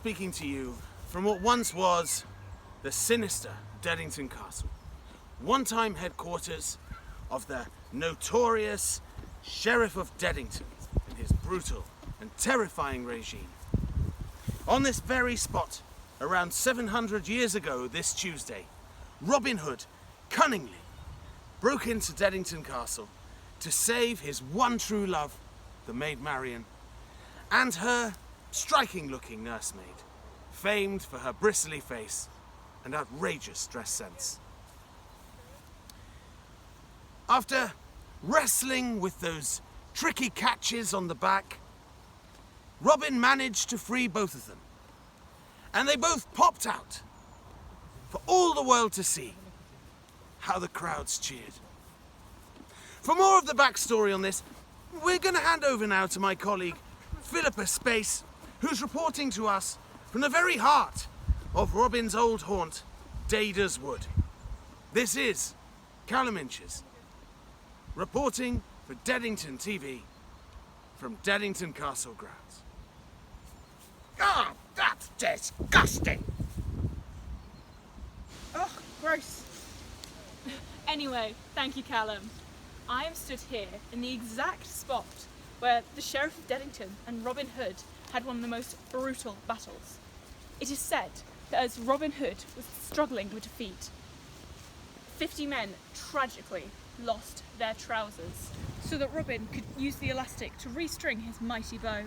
speaking to you from what once was the sinister Deddington Castle, one-time headquarters of the notorious Sheriff of Deddington and his brutal and terrifying regime. On this very spot, around 700 years ago this Tuesday, Robin Hood cunningly broke into Deddington Castle to save his one true love, the Maid Marian, and her striking-looking nursemaid, famed for her bristly face and outrageous dress sense. After wrestling with those tricky catches on the back, Robin managed to free both of them, and they both popped out for all the world to see. How the crowds cheered. For more of the backstory on this, we're going to hand over now to my colleague Philippa Space, who's reporting to us from the very heart of Robin's old haunt, Daeda's Wood. This is Callum Inches, reporting for Deddington TV from Deddington Castle grounds. Ah, that's disgusting! Oh, gross. Anyway, thank you, Callum. I am stood here in the exact spot where the Sheriff of Deddington and Robin Hood had one of the most brutal battles. It is said that as Robin Hood was struggling with defeat, 50 men tragically lost their trousers so that Robin could use the elastic to restring his mighty bow.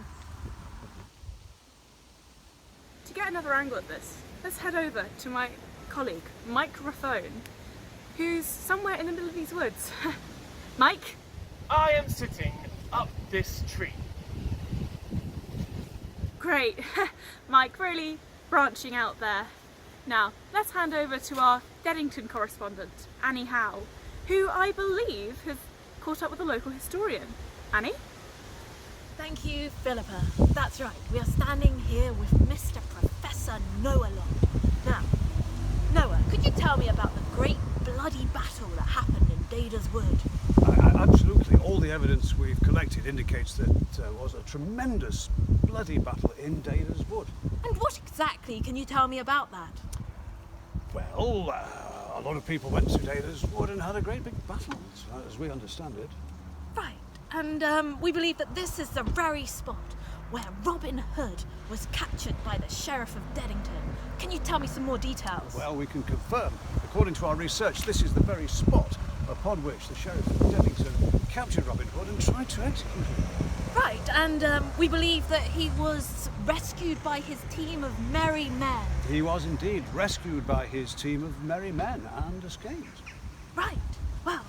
To get another angle at this, let's head over to my colleague, Mike Raffone, who's somewhere in the middle of these woods. Mike? I am sitting up this tree. Great. Mike, really branching out there. Now, let's hand over to our Deddington correspondent, Howe, who I believe has caught up with a local historian. Annie? Thank you, Philippa. That's right, we are standing here with Mr. Professor Noah Lott. Now, Noah, could you tell me about the great bloody battle that happened in Daeda's Wood? Absolutely. All the evidence we've collected indicates that was a tremendous bloody battle in Daeda's Wood. And what exactly can you tell me about that? Well, a lot of people went to Daeda's Wood and had a great big battle, as we understand it. Right, and we believe that this is the very spot where Robin Hood was captured by the Sheriff of Deddington. Can you tell me some more details? Well, we can confirm. According to our research, this is the very spot upon which the Sheriff of Deddington captured Robin Hood and tried to execute him. Right, and we believe that he was rescued by his team of merry men. He was indeed rescued by his team of merry men and escaped. Right, well,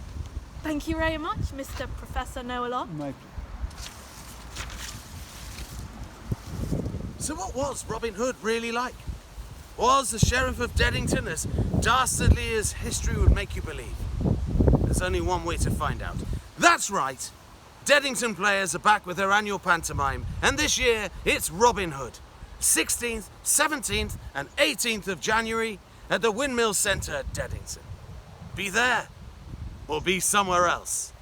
thank you very much, Mr. Professor Noah Lott. So what was Robin Hood really like? Was the Sheriff of Deddington as dastardly as history would make you believe? There's only one way to find out. That's right! Deddington Players are back with their annual pantomime, and this year it's Robin Hood. 16th, 17th and 18th of January at the Windmill Centre at Deddington. Be there, or be somewhere else.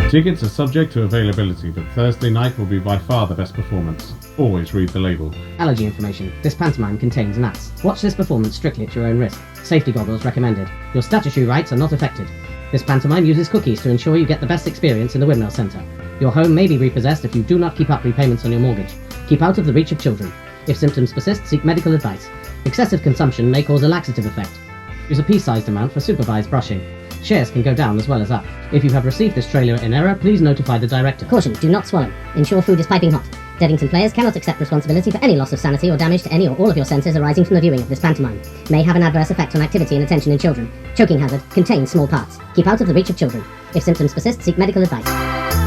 Tickets are subject to availability, but Thursday night will be by far the best performance. Always read the label. Allergy information. This pantomime contains gnats. Watch this performance strictly at your own risk. Safety goggles recommended. Your statutory rights are not affected. This pantomime uses cookies to ensure you get the best experience in the Windmill Centre. Your home may be repossessed if you do not keep up repayments on your mortgage. Keep out of the reach of children. If symptoms persist, seek medical advice. Excessive consumption may cause a laxative effect. Use a pea-sized amount for supervised brushing. Shares can go down as well as up. If you have received this trailer in error, please notify the director. Caution, do not swallow. Ensure food is piping hot. Deddington Players cannot accept responsibility for any loss of sanity or damage to any or all of your senses arising from the viewing of this pantomime. May have an adverse effect on activity and attention in children. Choking hazard, contains small parts. Keep out of the reach of children. If symptoms persist, seek medical advice.